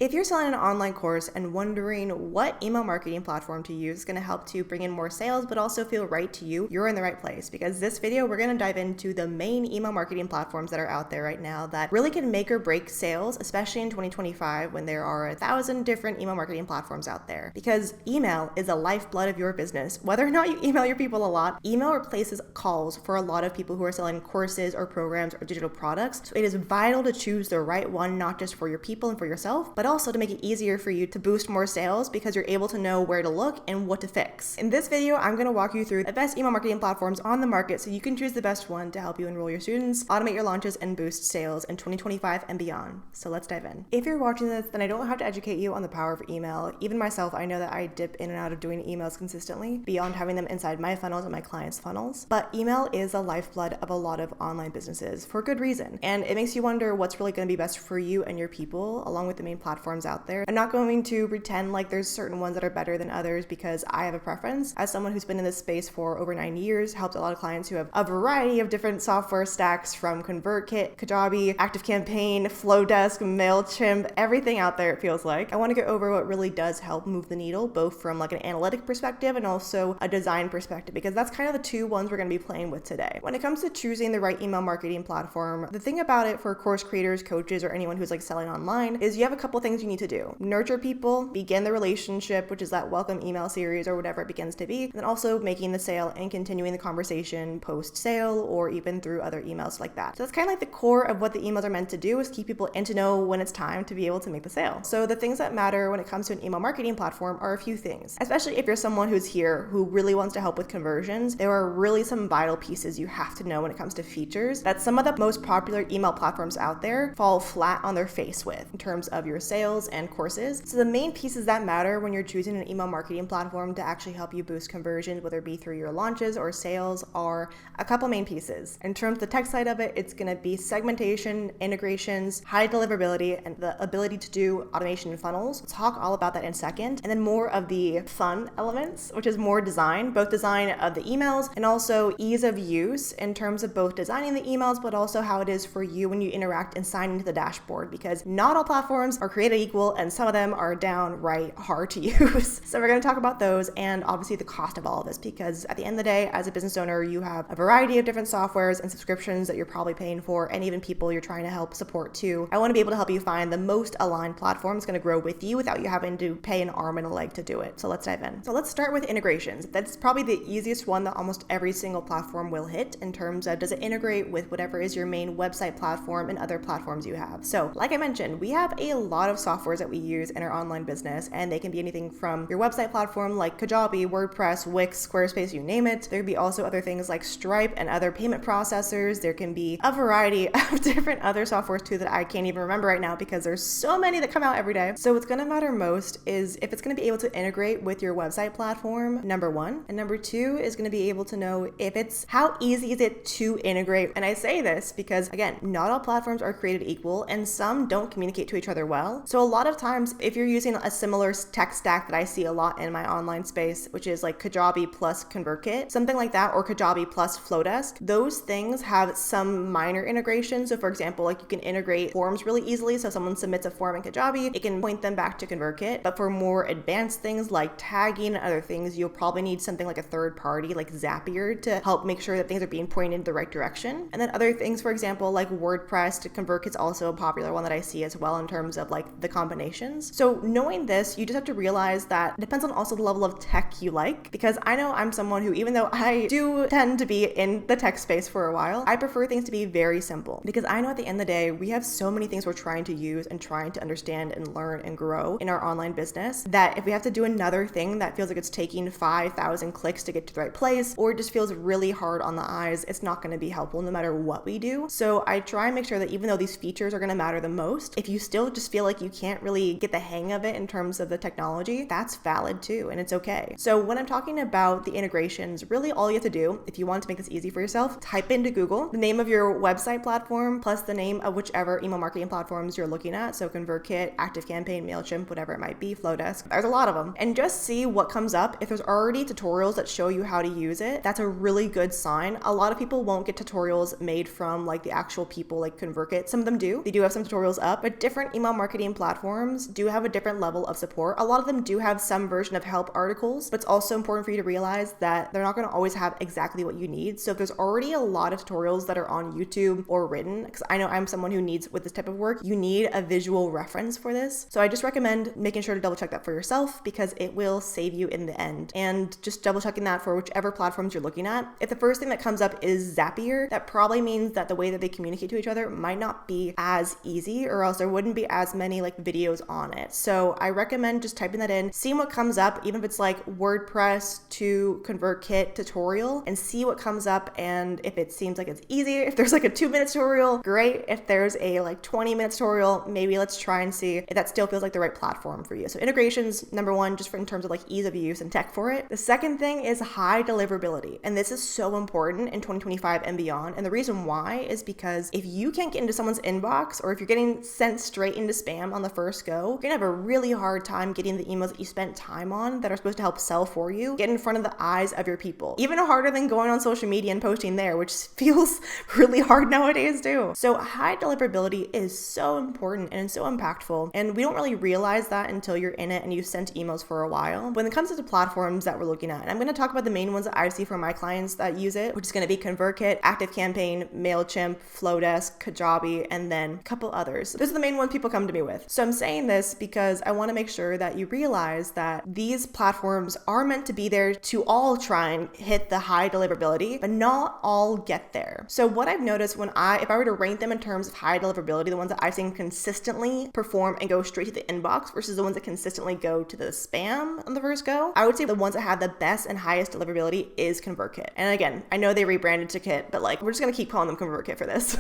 If you're selling an online course and wondering what email marketing platform to use is going to help to bring in more sales but also feel right to you, you're in the right place, because this video we're going to dive into the main email marketing platforms that are out there right now that really can make or break sales, especially in 2025 when there are 1,000 different email marketing platforms out there. Because email is the lifeblood of your business. Whether or not you email your people a lot, email replaces calls for a lot of people who are selling courses or programs or digital products. So it is vital to choose the right one, not just for your people and for yourself, but also to make it easier for you to boost more sales because you're able to know where to look and what to fix. In this video, I'm going to walk you through the best email marketing platforms on the market so you can choose the best one to help you enroll your students, automate your launches, and boost sales in 2025 and beyond. So let's dive in. If you're watching this, then I don't have to educate you on the power of email. Even myself, I know that I dip in and out of doing emails consistently beyond having them inside my funnels and my clients' funnels. But email is the lifeblood of a lot of online businesses for good reason. And it makes you wonder what's really going to be best for you and your people, along with the main platforms out there. I'm not going to pretend like there's certain ones that are better than others because I have a preference. As someone who's been in this space for over 9 years, helped a lot of clients who have a variety of different software stacks from ConvertKit, Kajabi, ActiveCampaign, Flowdesk, MailChimp, everything out there it feels like. I want to go over what really does help move the needle, both from like an analytic perspective and also a design perspective, because that's kind of the two ones we're going to be playing with today. When it comes to choosing the right email marketing platform, the thing about it for course creators, coaches, or anyone who's like selling online is you have a couple things you need to do. Nurture people, begin the relationship, which is that welcome email series or whatever it begins to be, and then also making the sale and continuing the conversation post-sale or even through other emails like that. So that's kind of like the core of what the emails are meant to do, is keep people in to know when it's time to be able to make the sale. So the things that matter when it comes to an email marketing platform are a few things, especially if you're someone who's here who really wants to help with conversions. There are really some vital pieces you have to know when it comes to features that some of the most popular email platforms out there fall flat on their face with in terms of your sales and courses. So the main pieces that matter when you're choosing an email marketing platform to actually help you boost conversions, whether it be through your launches or sales, are a couple main pieces. In terms of the tech side of it, it's going to be segmentation, integrations, high deliverability, and the ability to do automation and funnels. We'll talk all about that in a second. And then more of the fun elements, which is more design, both design of the emails and also ease of use in terms of both designing the emails, but also how it is for you when you interact and sign into the dashboard, because not all platforms are created equal and some of them are downright hard to use. So we're going to talk about those and obviously the cost of all of this, because at the end of the day, as a business owner, you have a variety of different softwares and subscriptions that you're probably paying for, and even people you're trying to help support too. I want to be able to help you find the most aligned platform that's going to grow with you without you having to pay an arm and a leg to do it. So let's dive in. So let's start with integrations. That's probably the easiest one that almost every single platform will hit in terms of does it integrate with whatever is your main website platform and other platforms you have. So like I mentioned, we have a lot of softwares that we use in our online business, and they can be anything from your website platform like Kajabi, WordPress, Wix, Squarespace, you name it. There can be also other things like Stripe and other payment processors. There can be a variety of different other softwares too that I can't even remember right now because there's so many that come out every day. So what's going to matter most is if it's going to be able to integrate with your website platform, number one. And number two is going to be able to know if it's how easy is it to integrate. And I say this because, again, not all platforms are created equal and some don't communicate to each other well. So a lot of times, if you're using a similar tech stack that I see a lot in my online space, which is like Kajabi plus ConvertKit, something like that, or Kajabi plus Flowdesk, those things have some minor integrations. So for example, like you can integrate forms really easily. So someone submits a form in Kajabi, it can point them back to ConvertKit. But for more advanced things like tagging and other things, you'll probably need something like a third party like Zapier to help make sure that things are being pointed in the right direction. And then other things, for example, like WordPress to ConvertKit's also a popular one that I see as well in terms of like the combinations. So knowing this, you just have to realize that it depends on also the level of tech you like, because I know I'm someone who, even though I do tend to be in the tech space for a while, I prefer things to be very simple, because I know at the end of the day, we have so many things we're trying to use and trying to understand and learn and grow in our online business that if we have to do another thing that feels like it's taking 5,000 clicks to get to the right place, or it just feels really hard on the eyes, it's not going to be helpful no matter what we do. So I try and make sure that even though these features are going to matter the most, if you still just feel like you can't really get the hang of it in terms of the technology, that's valid too, and it's okay. So when I'm talking about the integrations, really all you have to do, if you want to make this easy for yourself, type into Google the name of your website platform plus the name of whichever email marketing platforms you're looking at. So ConvertKit, ActiveCampaign, MailChimp, whatever it might be, Flowdesk. There's a lot of them. And just see what comes up. If there's already tutorials that show you how to use it, that's a really good sign. A lot of people won't get tutorials made from like the actual people like ConvertKit. Some of them do. They do have some tutorials up, but different email marketing marketing platforms do have a different level of support. A lot of them do have some version of help articles, but it's also important for you to realize that they're not going to always have exactly what you need. So if there's already a lot of tutorials that are on YouTube or written, because I know I'm someone who needs, with this type of work, you need a visual reference for this. So I just recommend making sure to double check that for yourself, because it will save you in the end. And just double checking that for whichever platforms you're looking at. If the first thing that comes up is Zapier, that probably means that the way that they communicate to each other might not be as easy, or else there wouldn't be as many like videos on it. So I recommend just typing that in, seeing what comes up, even if it's like WordPress to ConvertKit tutorial, and see what comes up. And if it seems like it's easy, if there's like a 2-minute tutorial, great. If there's a like 20-minute tutorial, maybe let's try and see if that still feels like the right platform for you. So integrations, number one, just in terms of like ease of use and tech for it. The second thing is high deliverability. And this is so important in 2025 and beyond. And the reason why is because if you can't get into someone's inbox, or if you're getting sent straight into spam on the first go, you're gonna have a really hard time getting the emails that you spent time on that are supposed to help sell for you, get in front of the eyes of your people. Even harder than going on social media and posting there, which feels really hard nowadays too. So high deliverability is so important and so impactful. And we don't really realize that until you're in it and you've sent emails for a while. When it comes to the platforms that we're looking at, and I'm going to talk about the main ones that I see for my clients that use it, which is going to be ConvertKit, ActiveCampaign, MailChimp, Flowdesk, Kajabi, and then a couple others. Those are the main ones people come to me with. So I'm saying this because I want to make sure that you realize that these platforms are meant to be there to all try and hit the high deliverability, but not all get there. So what I've noticed if I were to rank them in terms of high deliverability, the ones that I've seen consistently perform and go straight to the inbox versus the ones that consistently go to the spam on the first go, I would say the ones that have the best and highest deliverability is ConvertKit. And again, I know they rebranded to Kit, but like, we're just going to keep calling them ConvertKit for this.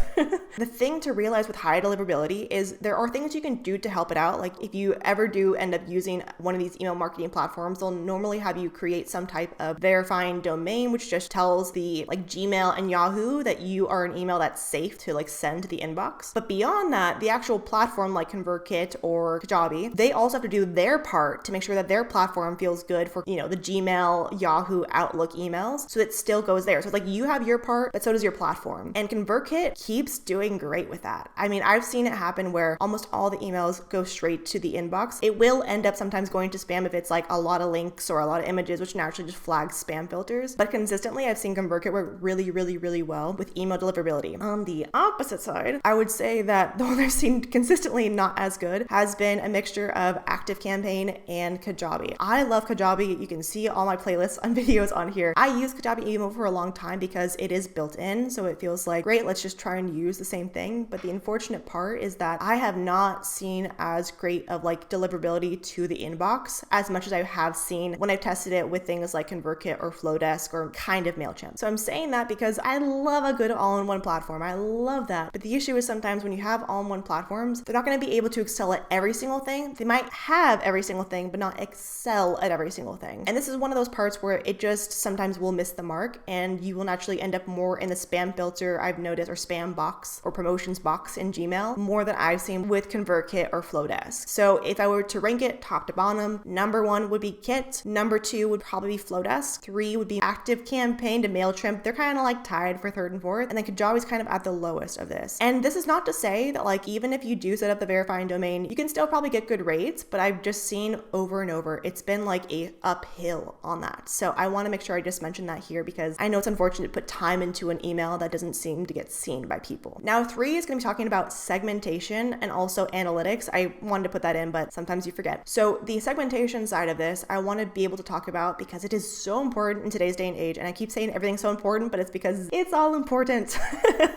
The thing to realize with high deliverability is there are things you can do to help it out. Like if you ever do end up using one of these email marketing platforms, they'll normally have you create some type of verifying domain, which just tells the like Gmail and Yahoo that you are an email that's safe to like send to the inbox. But beyond that, the actual platform like ConvertKit or Kajabi, they also have to do their part to make sure that their platform feels good for, the Gmail, Yahoo, Outlook emails. So it still goes there. So it's like you have your part, but so does your platform. And ConvertKit keeps doing great with that. I mean, I've seen it happen where almost all the emails go straight to the inbox. It will end up sometimes going to spam if it's like a lot of links or a lot of images, which naturally just flags spam filters. But consistently, I've seen ConvertKit work really, really, really well with email deliverability. On the opposite side, I would say that the one I've seen consistently not as good has been a mixture of ActiveCampaign and Kajabi. I love Kajabi. You can see all my playlists on videos on here. I use Kajabi email for a long time because it is built in, so it feels like, great, let's just try and use the same thing. But the unfortunate part is that I have not seen as great of like deliverability to the inbox as much as I have seen when I've tested it with things like ConvertKit or Flowdesk or kind of MailChimp. So I'm saying that because I love a good all-in-one platform. I love that. But the issue is sometimes when you have all-in-one platforms, they're not going to be able to excel at every single thing. They might have every single thing, but not excel at every single thing. And this is one of those parts where it just sometimes will miss the mark, and you will naturally end up more in the spam filter, I've noticed, or spam box or promotions box in Gmail, more than I've seen with ConvertKit or Flowdesk. So if I were to rank it top to bottom, number 1 would be Kit, number 2 would probably be Flowdesk, 3 would be ActiveCampaign to MailChimp. They're kind of like tied for 3rd and 4th, and then Kajabi's kind of at the lowest of this. And this is not to say that like even if you do set up the verifying domain, you can still probably get good rates, but I've just seen over and over, it's been like a uphill on that. So I want to make sure I just mention that here because I know it's unfortunate to put time into an email that doesn't seem to get seen by people. Now 3 is going to be talking about segmentation and also analytics. I wanted to put that in, but sometimes you forget. So the segmentation side of this, I want to be able to talk about because it is so important in today's day and age. And I keep saying everything's so important, but it's because it's all important.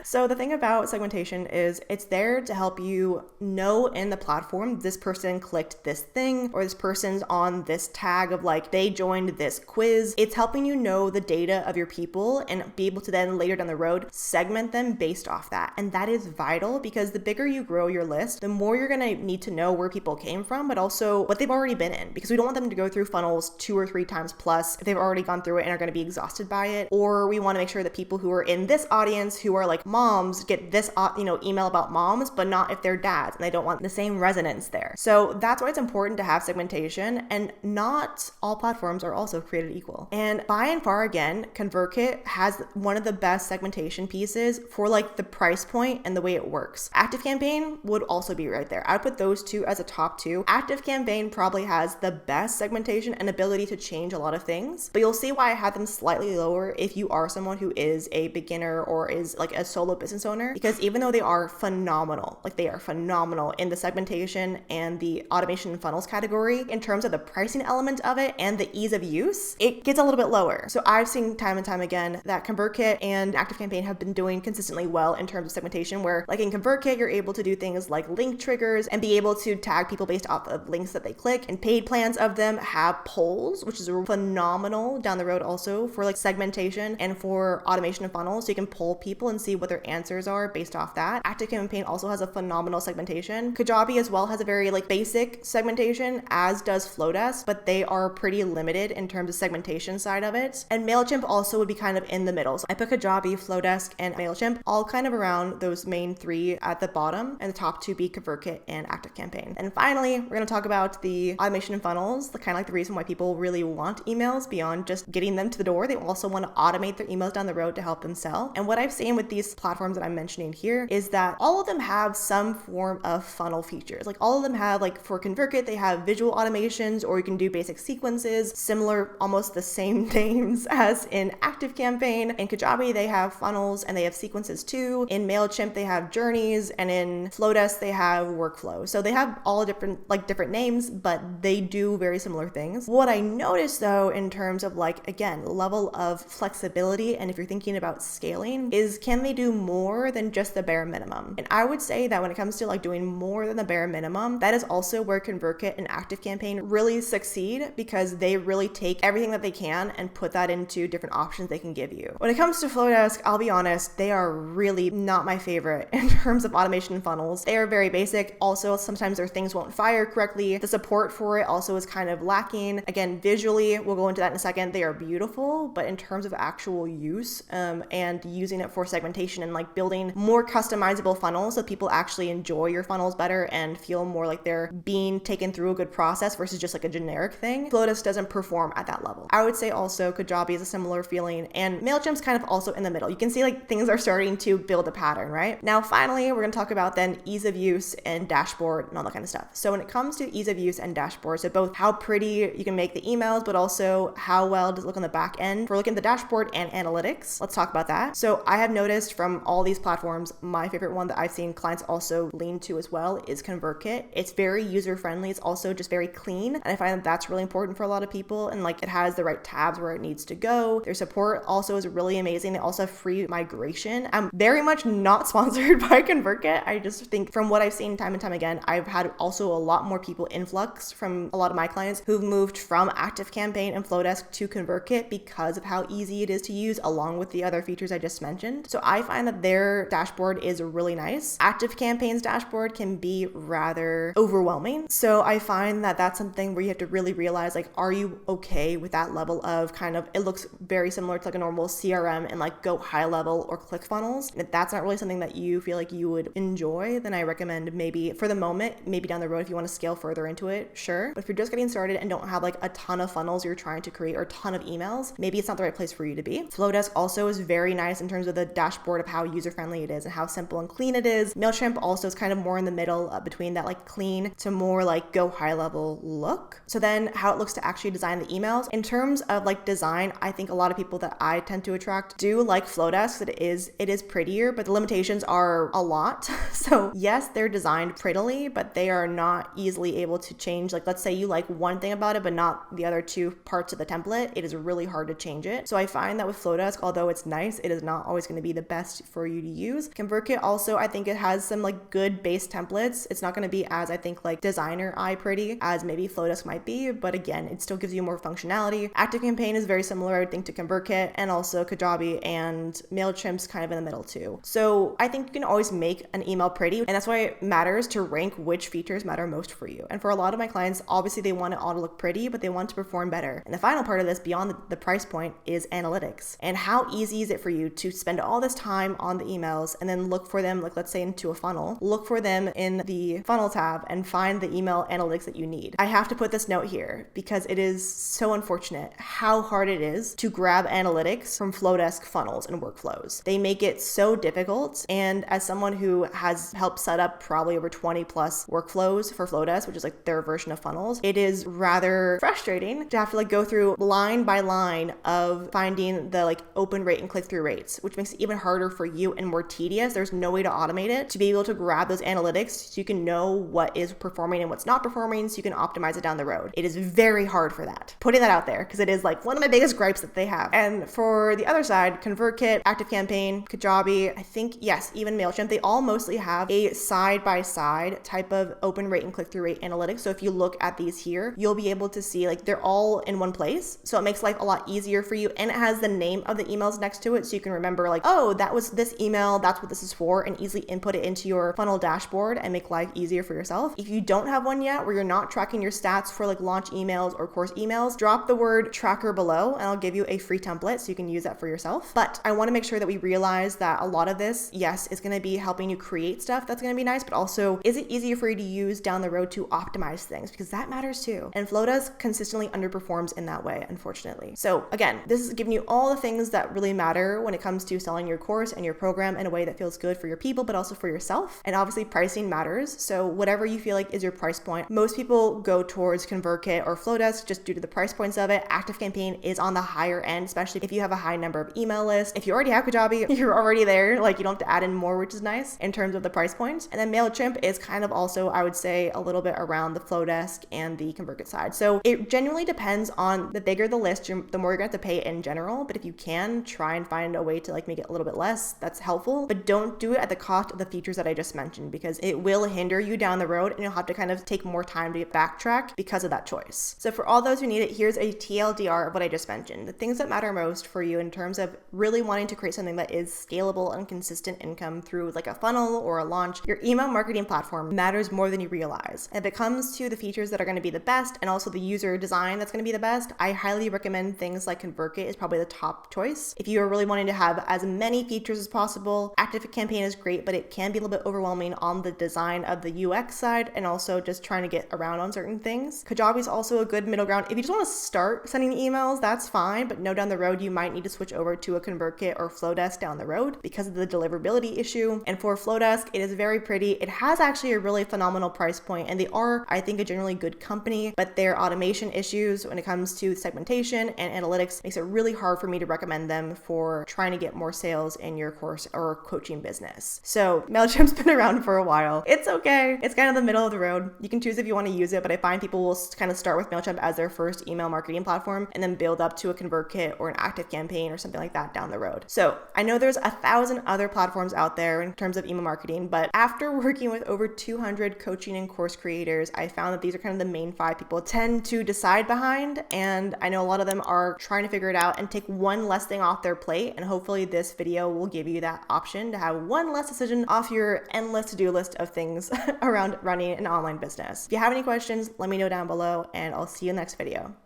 So the thing about segmentation is it's there to help you know in the platform, this person clicked this thing, or this person's on this tag of like, they joined this quiz. It's helping you know the data of your people and be able to then later down the road, segment them based off that. And that is vital because the bigger you grow your list, the more you're going to need to know where people came from, but also what they've already been in, because we don't want them to go through funnels 2 or 3 times plus if they've already gone through it and are going to be exhausted by it. Or we want to make sure that people who are in this audience who are like moms get this email about moms, but not if they're dads, and they don't want the same resonance there. So that's why it's important to have segmentation, and not all platforms are also created equal. And by and far, again, ConvertKit has one of the best segmentation pieces for like the price point and the way it works. ActiveCampaign would also be right there. I would put those two as a top two. ActiveCampaign probably has the best segmentation and ability to change a lot of things, but you'll see why I had them slightly lower if you are someone who is a beginner or is like a solo business owner, because even though they are phenomenal, like they are phenomenal in the segmentation and the automation and funnels category, in terms of the pricing element of it and the ease of use, it gets a little bit lower. So I've seen time and time again that ConvertKit and ActiveCampaign have been doing consistently well in terms of segmentation, where like in ConvertKit, you're able to do things like link triggers and be able to tag people based off of links that they click, and paid plans of them have polls, which is phenomenal down the road also for like segmentation and for automation and funnels. So you can poll people and see what their answers are based off that. ActiveCampaign also has a phenomenal segmentation. Kajabi as well has a very like basic segmentation, as does Flowdesk, but they are pretty limited in terms of segmentation side of it. And MailChimp also would be kind of in the middle. So I put Kajabi, Flowdesk, and MailChimp all kind of around those main three at the bottom, and the top two be ConvertKit and ActiveCampaign. And finally, we're going to talk about the automation and funnels, the kind of like the reason why people really want emails beyond just getting them to the door. They also want to automate their emails down the road to help them sell. And what I've seen with these platforms that I'm mentioning here is that all of them have some form of funnel features. Like all of them have, like for ConvertKit, they have visual automations, or you can do basic sequences, similar, almost the same names as in ActiveCampaign. In Kajabi, they have funnels and they have sequences too. In MailChimp, they have journeys, and in Flowdesk, they have workflow. So they have all different names, but they do very similar things. What I noticed though, in terms of like, again, level of flexibility, and if you're thinking about scaling, is can they do more than just the bare minimum? And I would say that when it comes to like doing more than the bare minimum, that is also where ConvertKit and ActiveCampaign really succeed, because they really take everything that they can and put that into different options they can give you. When it comes to Flowdesk, I'll be honest, they are really not my favorite in terms of automation and funnels. They are very basic. Also, sometimes their things won't fire correctly. The support for it also is kind of lacking. Again, visually, we'll go into that in a second. They are beautiful, but in terms of actual use and using it for segmentation and like building more customizable funnels so people actually enjoy your funnels better and feel more like they're being taken through a good process versus just like a generic thing, Flowdesk doesn't perform at that level. I would say also Kajabi is a similar feeling, and MailChimp's kind of also in the middle. You can see like things are starting to build a pattern, right? Now, finally, we're going to talk about then ease of use and dashboard and all that kind of stuff. So when it comes to ease of use and dashboard, so both how pretty you can make the emails, but also how well does it look on the back end for looking at the dashboard and analytics. Let's talk about that. So I have noticed from all these platforms, my favorite one that I've seen clients also lean to as well is ConvertKit. It's very user-friendly. It's also just very clean. And I find that that's really important for a lot of people. And like it has the right tabs where it needs to go. Their support also is really amazing. They also have free migration. I'm very much not sponsored by ConvertKit. I just think from what I've seen time and time again, I've had also a lot more people influx from a lot of my clients who've moved from ActiveCampaign and Flowdesk to ConvertKit because of how easy it is to use, along with the other features I just mentioned. So I find that their dashboard is really nice. ActiveCampaign's dashboard can be rather overwhelming. So I find that that's something where you have to really realize, like, are you okay with that level of kind of, it looks very similar to like a normal CRM and like go high level or ClickFunnels. And if that's not really something that you feel like you would enjoy, then I recommend maybe for the moment, maybe down the road, if you want to scale further into it, sure. But if you're just getting started and don't have like a ton of funnels you're trying to create or a ton of emails, maybe it's not the right place for you to be. Flowdesk also is very nice in terms of the dashboard of how user-friendly it is and how simple and clean it is. MailChimp also is kind of more in the middle between that like clean to more like go high level look. So then how it looks to actually design the emails. In terms of like design, I think a lot of people that I tend to attract do like Flowdesk, that it is prettier, but the limitations are a lot. So yes, they're designed prettily, but they are not easily able to change. Like let's say you like one thing about it, but not the other two parts of the template. It is really hard to change it. So I find that with Flowdesk, although it's nice, it is not always going to be the best for you to use. ConvertKit also, I think it has some like good base templates. It's not going to be as, I think, like designer eye pretty as maybe Flowdesk might be, but again, it still gives you more functionality. ActiveCampaign is very similar, I would think, to ConvertKit, and also Kajabi and MailChimp's kind of in the middle too. So I think you can always make an email pretty, and that's why it matters to rank which features matter most for you. And for a lot of my clients, obviously they want it all to look pretty, but they want to perform better. And the final part of this, beyond the price point, is analytics. And how easy is it for you to spend all this time on the emails and then look for them, like let's say into a funnel, look for them in the funnel tab and find the email analytics that you need. I have to put this note here because it is so unfortunate how hard it is to grab analytics from Flowdesk funnels and workflows. They make it so difficult. And as someone who has helped set up probably over 20 plus workflows for Flowdesk, which is like their version of funnels, it is rather frustrating to have to like go through line by line of finding the like open rate and click-through rates, which makes it even harder for you and more tedious. There's no way to automate it to be able to grab those analytics so you can know what is performing and what's not performing so you can optimize it down the road. It is very hard for that. Putting that out there because it is like one of my biggest gripes that they have. And for the other side, ConvertKit, ActiveCampaign, Kajabi, I think, yes, even MailChimp, they all mostly have a side-by-side type of open rate and click-through rate analytics. So if you look at these here, you'll be able to see like they're all in one place. So it makes life a lot easier for you, and it has the name of the emails next to it so you can remember like, oh, that was this email, that's what this is for, and easily input it into your funnel dashboard and make life easier for yourself. If you don't have one yet, where you're not tracking your stats for like launch emails or course emails, drop the word tracker below and I'll give you a free template so you can use that for yourself. But I want to make sure that we realize that a lot of this, yes, is going to be helping you create stuff that's going to be nice, but also is it easier for you to use down the road to optimize things, because that matters too. And Flowdesk consistently underperforms in that way, unfortunately. So again, this is giving you all the things that really matter when it comes to selling your course and your program in a way that feels good for your people, but also for yourself. And obviously pricing matters. So whatever you feel like is your price point, most people go towards ConvertKit or Flowdesk just due to the price points of it. ActiveCampaign is on the higher end, especially if you have a high number of email lists. If you already have Kajabi, you're already there. Like you don't have to add in more, which is nice in terms of the price points. And then MailChimp is kind of also, I would say, a little bit around the Flowdesk and the ConvertKit side. So it genuinely depends on the bigger the list, the more you're going to have to pay in general. But if you can, try and find a way to like make it a little bit less, that's helpful. But don't do it at the cost of the features that I just mentioned, because it will hinder you down the road and you'll have to kind of take more time to backtrack because of that choice. So for all those who need it, here's a TLDR of what I just mentioned. The things that matter most for you in terms of really wanting to create something that is scalable and consistent income through like a funnel or a launch, your email marketing platform matters more than you realize. And if it comes to the features that are going to be the best and also the user design that's going to be the best, I highly recommend things like ConvertKit is probably the top choice. If you are really wanting to have as many features as possible, ActiveCampaign is great, but it can be a little bit overwhelming on the design of the UX side and also just trying to get around on certain things. Kajabi is also a good middle ground. If you just want to start sending emails, that's fine, but know down the road you might need to switch over to a ConvertKit or Flowdesk down the road because of the deliverability issue. And for Flowdesk, it is very pretty. It has actually a really phenomenal price point, and they are, I think, a generally good company, but their automation issues when it comes to segmentation and analytics makes it really hard for me to recommend them for trying to get more sales in your course or coaching business. So MailChimp's been around for a while. It's okay. It's kind of the middle of the road. You can choose if you want to use it, but I find people will kind of start with MailChimp as their first email marketing platform and then build up to a ConvertKit or an ActiveCampaign or something like that down the road. So I know there's 1,000 other platforms out there in terms of email marketing, but after working with over 200 coaching and course creators, I found that these are kind of the main 5 people tend to decide behind. And I know a lot of them are trying to figure it out and take one less thing off their plate. And hopefully this video will give you that option to have one less decision off your endless to-do list of things around running an online business. If you have any questions, let me know down below and I'll see you in the next video.